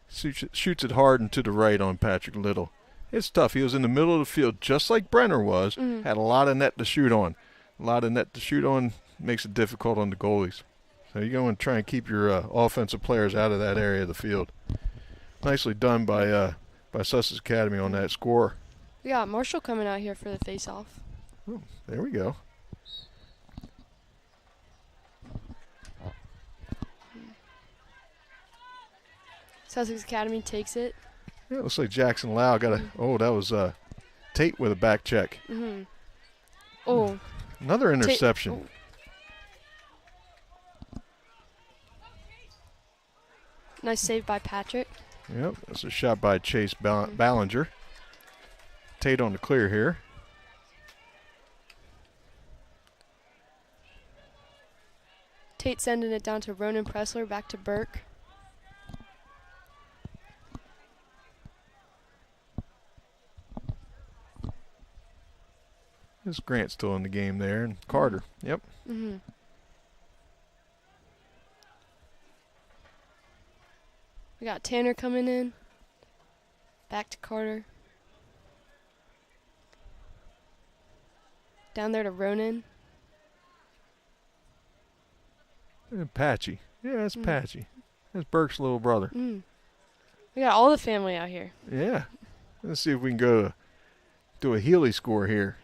Shoots it hard and to the right on Patrick Little. It's tough. He was in the middle of the field just like Brenner was. Had a lot of net to shoot on. A lot of net to shoot on makes it difficult on the goalies. So you're going to try and keep your offensive players out of that area of the field. Nicely done by Sussex Academy on that score. We got Marshall coming out here for the face-off. Oh, there we go. Sussex Academy takes it. Yeah, it looks like Jackson Lau got a. Oh, that was Tate with a back check. Oh. Another interception. Nice save by Patrick. Yep, that's a shot by Chase Ballinger. Tate on the clear here. Tate sending it down to Ronan Pressler, back to Burke. This Grant still in the game there, and Carter. Yep. We got Tanner coming in. Back to Carter. Down there to Ronan. And Patchy. Yeah, that's Patchy. That's Burke's little brother. We got all the family out here. Yeah. Let's see if we can go to do a Healy score here.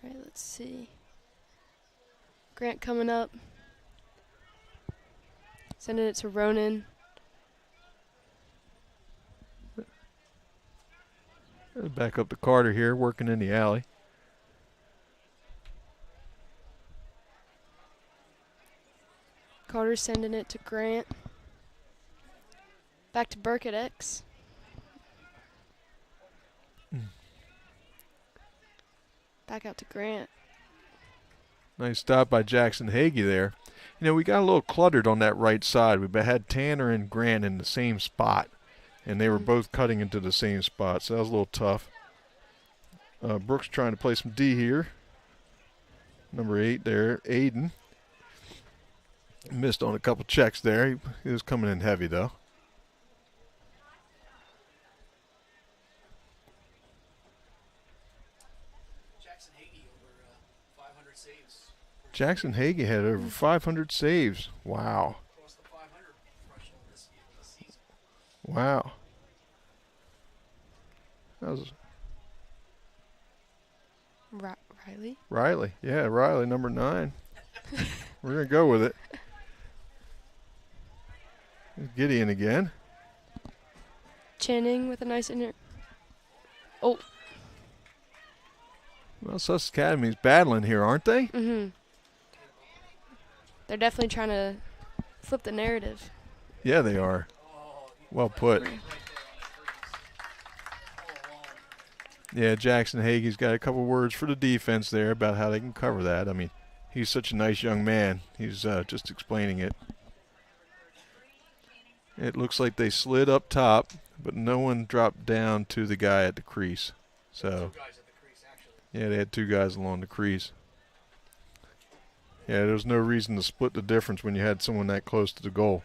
All right, let's see. Grant coming up. Sending it to Ronan. Back up to Carter here, working in the alley. Carter sending it to Grant. Back to Burke at X. Back out to Grant. Nice stop by Jackson Hagee there. You know, we got a little cluttered on that right side. We had Tanner and Grant in the same spot, and they were both cutting into the same spot, so that was a little tough. Brooks trying to play some D here. Number 8 there, Aiden. Missed on a couple checks there. He was coming in heavy, though. Jackson Hagee had over 500 saves. Wow. Wow. That was Riley? Riley. Yeah, Riley, number 9. We're going to go with it. Gideon again. Channing with a nice Oh. Well, Sussex Academy's battling here, aren't they? They're definitely trying to flip the narrative. Yeah, they are. Well put. Yeah, Jackson Hagee's got a couple words for the defense there about how they can cover that. I mean, he's such a nice young man. He's just explaining it. It looks like they slid up top, but no one dropped down to the guy at the crease. So, yeah, they had 2 guys along the crease. Yeah, there was no reason to split the difference when you had someone that close to the goal.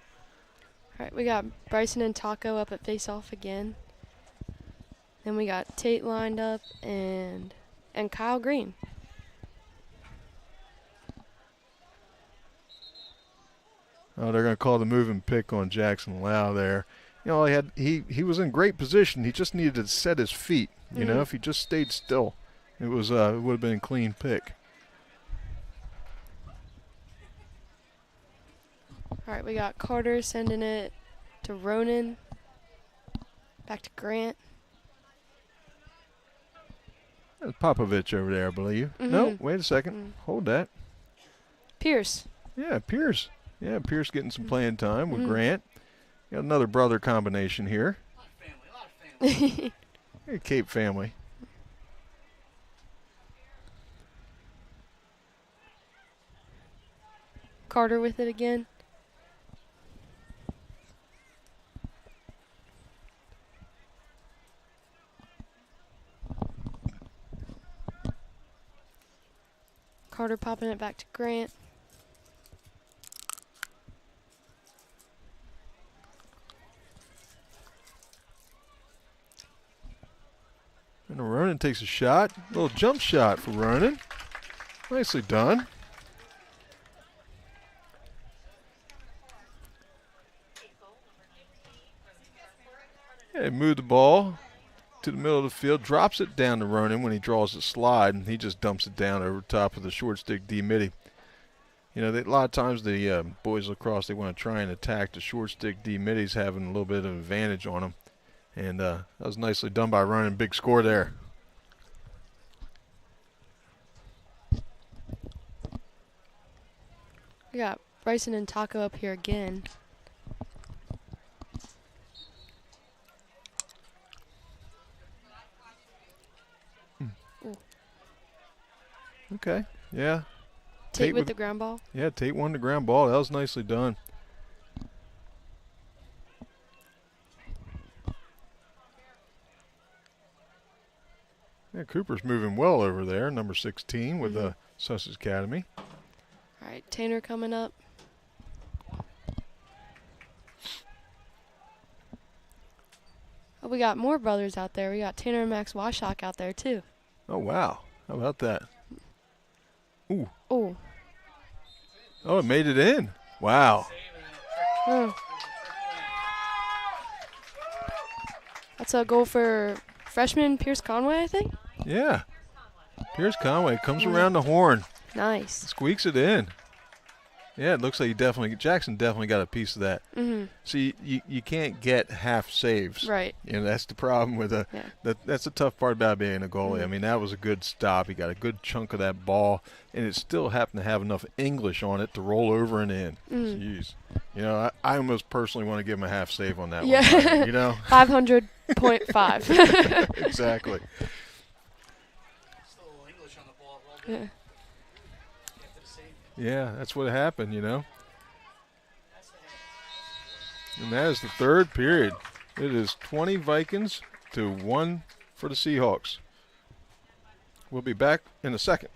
All right, we got Bryson and Taco up at face-off again. Then we got Tate lined up and Kyle Green. Oh, they're going to call the moving pick on Jackson Lau there. You know, he was in great position. He just needed to set his feet. You know, if he just stayed still, it would have been a clean pick. All right, we got Carter sending it to Ronan. Back to Grant. That's Popovich over there, I believe. No, wait a second. Hold that. Pierce. Yeah, Pierce. Yeah, Pierce getting some playing time with Grant. Got another brother combination here. A lot of family. Hey, Cape family. Carter with it again. Carter popping it back to Grant. And Ronan takes a shot. A little jump shot for Ronan. Nicely done. Yeah, moved the ball to the middle of the field, drops it down to Ronan when he draws the slide, and he just dumps it down over top of the short stick D midi. You know, a lot of times the boys lacrosse, they want to try and attack the short stick D middies, having a little bit of advantage on them. And that was nicely done by Ronan. Big score there. We got Bryson and Taco up here again. Okay, yeah. Tate with the ground ball. Yeah, Tate won the ground ball. That was nicely done. Yeah, Cooper's moving well over there, number 16 with the Sussex Academy. All right, Tanner coming up. Oh, we got more brothers out there. We got Tanner and Max Washock out there, too. Oh, wow. How about that? Ooh. Oh. Oh, it made it in. Wow. Oh. That's a goal for freshman Pierce Conway, I think. Yeah. Pierce Conway comes around the horn. Nice. Squeaks it in. Yeah, it looks like Jackson definitely got a piece of that. See, you can't get half saves. Right. You know, that's the problem with that's the tough part about being a goalie. I mean, that was a good stop. He got a good chunk of that ball, and it still happened to have enough English on it to roll over and in. Jeez. You know, I almost personally want to give him a half save on that one. You know? 500.5. Exactly. Still a little English on the ball. Well Yeah. done. After the save. Yeah, that's what happened, you know. And that is the third period. It is 20 Vikings to 1 for the Seahawks. We'll be back in a second.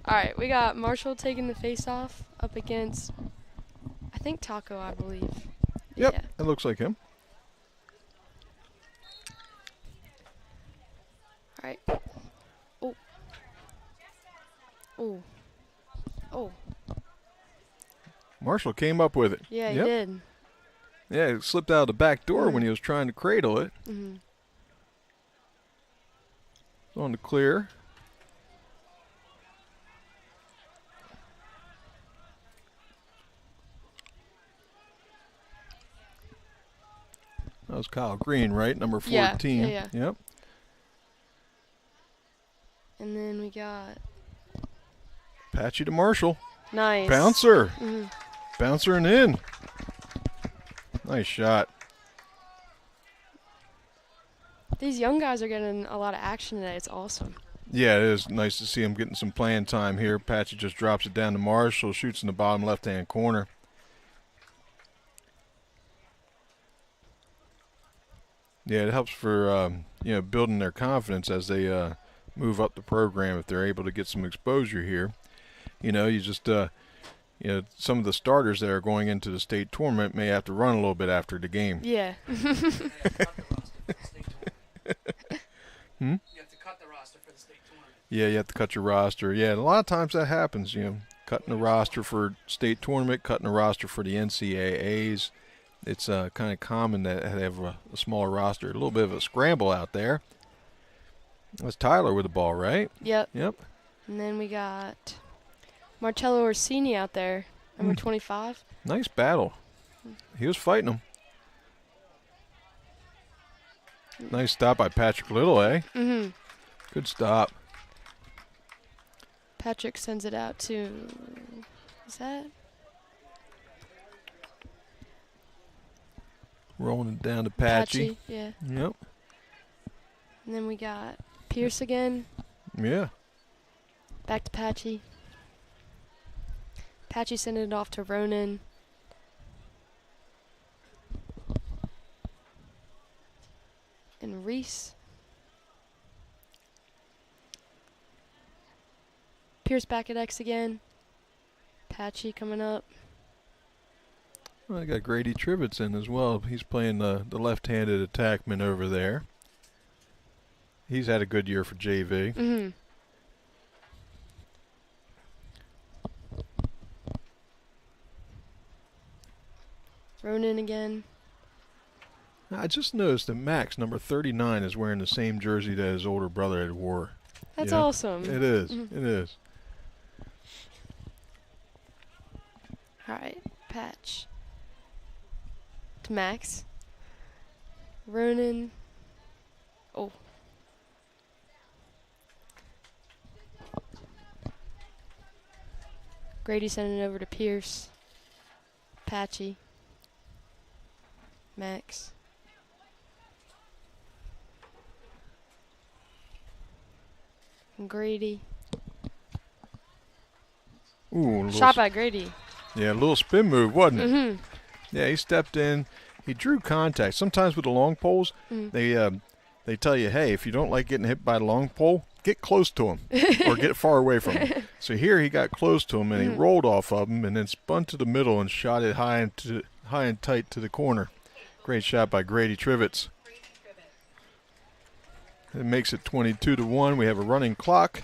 All right, we got Marshall taking the face-off up against, I think, Taco, I believe. Yep, Yeah. it looks like him. All right. Oh. Oh. Oh. Marshall came up with it. Yeah, he did. Yeah, it slipped out of the back door when he was trying to cradle it. On the clear. That was Kyle Green, right? Number Yeah, 14. yeah. Yep. And then we got Patchy to Marshall. nice. Bouncer. Mhm. Bouncer and in. Nice shot. These young guys are getting a lot of action today. It's awesome. Yeah, it is nice to see him getting some playing time here. Patchy just drops it down to Marshall, shoots in the bottom left-hand corner. Yeah, it helps for building their confidence as they move up the program if they're able to get some exposure here. You just some of the starters that are going into the state tournament may have to run a little bit after the game. Yeah. You have to cut the roster for the state tournament. Yeah, you have to cut your roster. Yeah, a lot of times that happens, cutting the roster for state tournament, cutting the roster for the NCAAs. It's kind of common that they have a smaller roster. A little bit of a scramble out there. That's Tyler with the ball, right? Yep. Yep. And then we got Marcello Orsini out there, number 25. Nice battle. He was fighting him. Nice stop by Patrick Little, eh? Mm-hmm. Good stop. Patrick sends it out to, is that? Rolling it down to Patchy. Yeah. Yep. And then we got Pierce again. Yeah. Back to Patchy. Patchy sending it off to Ronan. And Reese. Pierce back at X again. Patchy coming up. Well, I got Grady Trivets in as well. He's playing the left-handed attackman over there. He's had a good year for JV. Mm-hmm. Ronan again. I just noticed that Max, number 39, is wearing the same jersey that his older brother had wore. That's Yeah. awesome. It is. Mhm. It is. All right, Patch. To Max. Ronan. Oh. Grady sending it over to Pierce. Patchy. Max. And Grady. Ooh, a little Shot by Grady. yeah, a little spin move, wasn't it? Mm-hmm. Yeah, he stepped in. He drew contact. Sometimes with the long poles, they tell you, hey, if you don't like getting hit by the long pole, get close to him or get far away from him. So here he got close to him and he rolled off of him and then spun to the middle and shot it high and tight to the corner. Great shot by Grady Trivets. It makes it 22-1. We have a running clock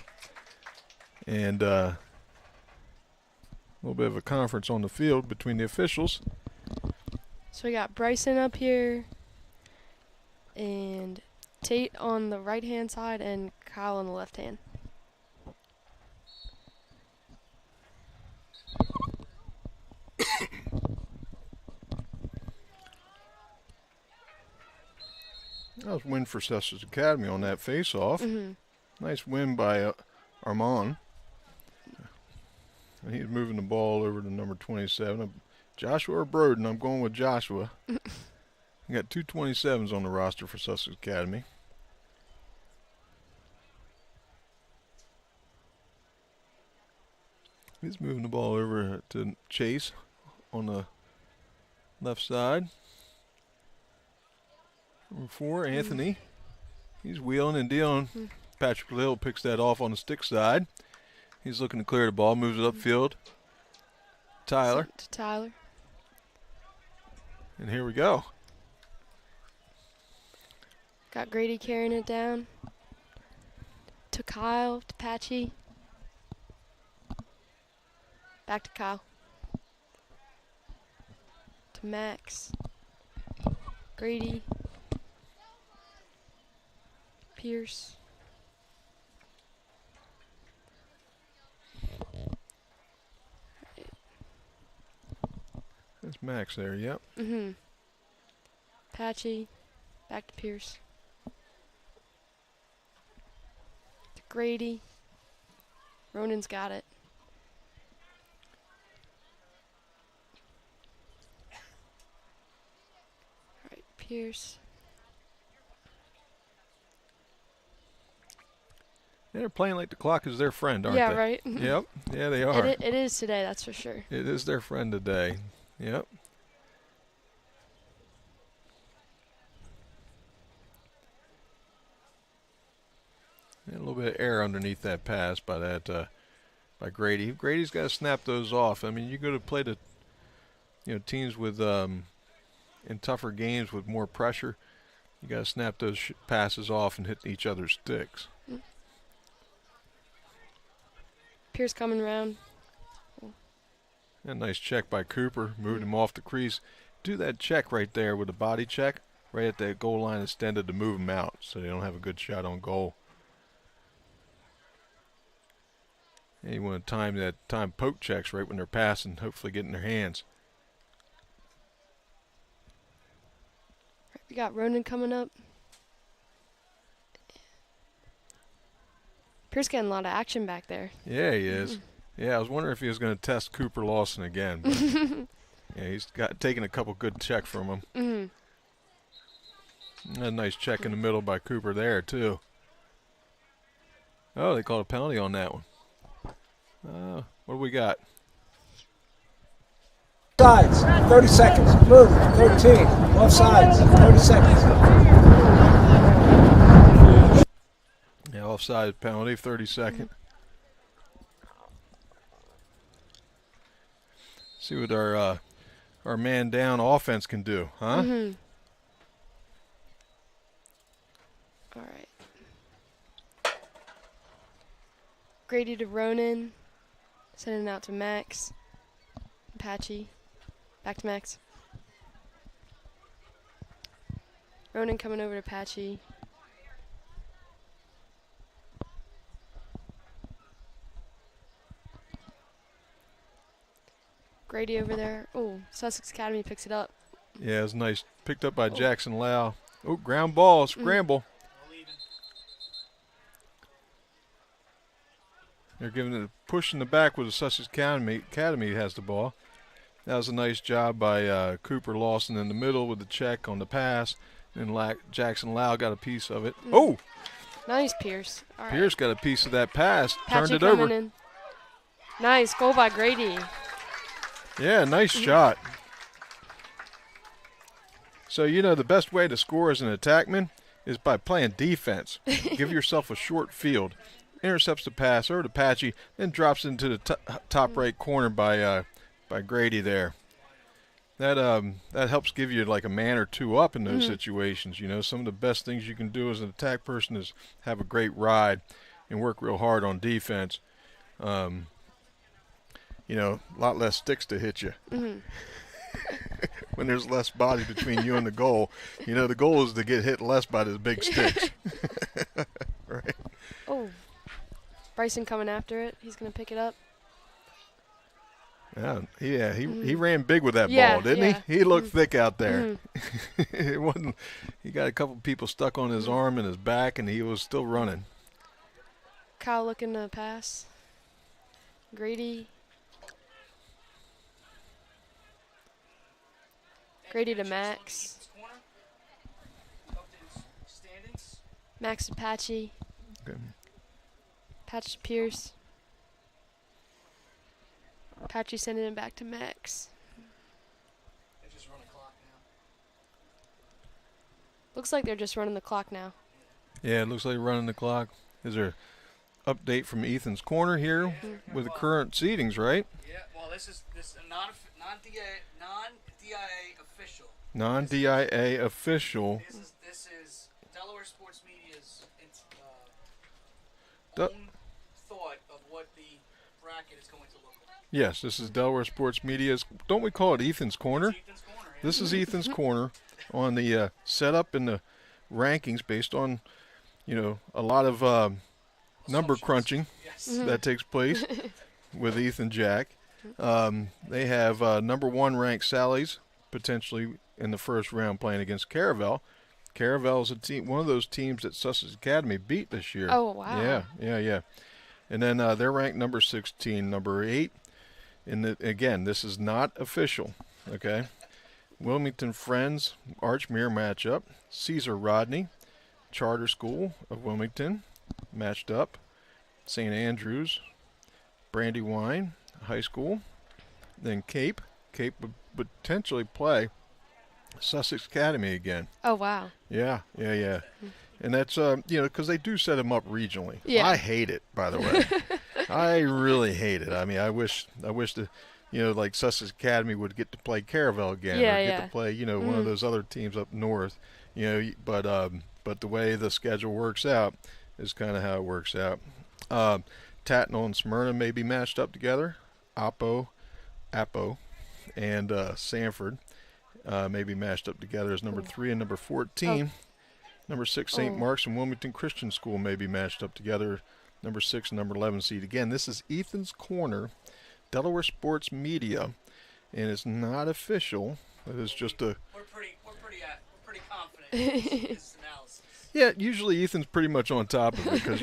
and a little bit of a conference on the field between the officials. So we got Bryson up here and Tate on the right-hand side and Kyle on the left hand. That was a win for Sussex Academy on that face-off. Mm-hmm. Nice win by Armand. And he's moving the ball over to number 27. Joshua or Broden? I'm going with Joshua. We got two 27s on the roster for Sussex Academy. He's moving the ball over to Chase on the left side. Number 4, Anthony. He's wheeling and dealing. Patrick Little picks that off on the stick side. He's looking to clear the ball, moves it upfield. Tyler. To Tyler. And here we go. Got Grady carrying it down. To Kyle, to Patchy. Back to Kyle. To Max. Grady. Pierce. That's Max there, yep. Mm-hmm. Patchy. Back to Pierce. To Grady. Ronan's got it. All right, Pierce. They're playing like the clock is their friend, aren't Yeah, they? right. Yep. Yeah, they are. It is today, that's for sure. It is their friend today. Yep. And a little bit of air underneath that pass by that by Grady. Grady's got to snap those off. I mean, you go to play the teams with in tougher games with more pressure. You got to snap those passes off and hit each other's sticks. Pierce coming around. A nice check by Cooper. Moved him off the crease. Do that check right there with a body check right at that goal line extended to move them out so they don't have a good shot on goal. And you want to time poke checks right when they're passing, hopefully getting their hands. We got Ronan coming up. Pierce getting a lot of action back there. Yeah, he is. Yeah, I was wondering if he was going to test Cooper Lawson again. But yeah, he's taken a couple good checks from him. A nice check in the middle by Cooper there, too. Oh, they called a penalty on that one. What do we got? Sides, 30 seconds. Move, 13. Off sides, 30 seconds. Yeah, offside penalty, 32nd. See what our man down offense can do, huh? All right. Grady to Ronan. Sending it out to Max. Patchy. Back to Max. Ronan coming over to Patchy. Grady over there. Oh, Sussex Academy picks it up. Yeah, it was nice. Picked up by Jackson Lau. Oh, ground ball, scramble. They're giving it a push in the back with the Sussex Academy has the ball. That was a nice job by Cooper Lawson in the middle with the check on the pass. And Jackson Lau got a piece of it. Oh! Nice, Pierce. All right. Pierce got a piece of that pass. Patchy turned it over. in. Nice. Goal by Grady. Yeah, nice shot. So, the best way to score as an attackman is by playing defense. Give yourself a short field. Intercepts the pass over to Patchy, then drops into the top right corner by Grady there. That helps give you like a man or two up in those situations. Some of the best things you can do as an attack person is have a great ride and work real hard on defense. A lot less sticks to hit you. When there's less body between you and the goal. The goal is to get hit less by those big sticks. Right. Oh. Bryson coming after it. He's going to pick it up. He ran big with that ball, didn't he? He looked thick out there. It wasn't. He got a couple people stuck on his arm and his back, and he was still running. Kyle looking to pass. Grady. Grady to Max. Max to Patchy. Okay. Patch to Pierce. Patchy sending it back to Max. They just run a clock now. Looks like they're just running the clock now. Yeah, it looks like running the clock. Is there update from Ethan's corner here with the current seedings, right? Yeah, well, this is non-DIA official. Non-DIA official. This is Delaware Sports Media's Du- own thought of what the bracket is going to look like. Yes, this is Delaware Sports Media's. Don't we call it Ethan's Corner? It's Ethan's corner. Yeah. This is Ethan's Corner on the setup and the rankings based on, a lot of number crunching that takes place with Ethan Jack. They have number one ranked Sally's potentially in the first round playing against Caravel. Caravel is a team, one of those teams that Sussex Academy beat this year. Oh, wow. Yeah. And then they're ranked number 16, number 8. And again, this is not official, okay? Wilmington Friends, Archmere matchup. Caesar Rodney, Charter School of Wilmington, matched up. St. Andrews, Brandywine High School. Then Cape would potentially play Sussex Academy again. Oh, wow. Yeah. And that's, because they do set them up regionally. Yeah. I hate it, by the way. I really hate it. I mean, I wish the, like Sussex Academy would get to play Caravel again, or get to play, one of those other teams up north. But the way the schedule works out is kind of how it works out. Tatnall and Smyrna may be matched up together. Apo, and Sanford may be matched up together as number 3 and number 14. Number 6, St. Mark's and Wilmington Christian School may be matched up together, number 6 and number 11 seed. Again, this is Ethan's Corner, Delaware Sports Media, and it's not official. It is just a... We're pretty confident in this analysis. Yeah, usually Ethan's pretty much on top of it because,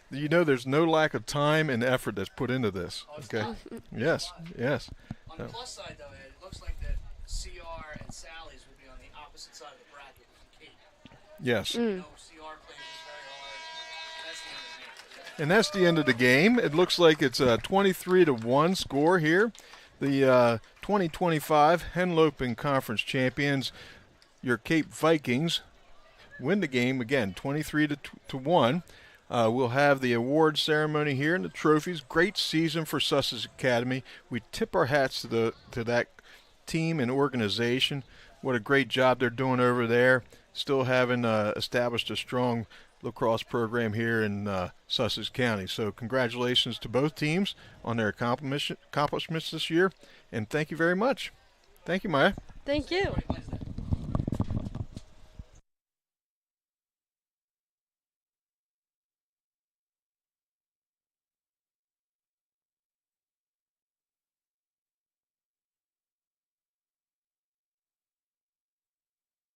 there's no lack of time and effort that's put into this. Okay? Yes. On the plus side, though, it looks like that CR and Sally's will be on the opposite side of the bracket from Cape. Yes. CR plays us very hard. And that's the end of the game. It looks like it's a 23-1 score here. The 2025 Henlopen Conference champions, your Cape Vikings, win the game again, 23-1. We'll have the award ceremony here and the trophies. Great season for Sussex Academy. We tip our hats to that team and organization. What a great job they're doing over there. Still having established a strong lacrosse program here in Sussex County. So congratulations to both teams on their accomplishments this year, and thank you very much. Thank you, Maya. Thank you. Wednesday.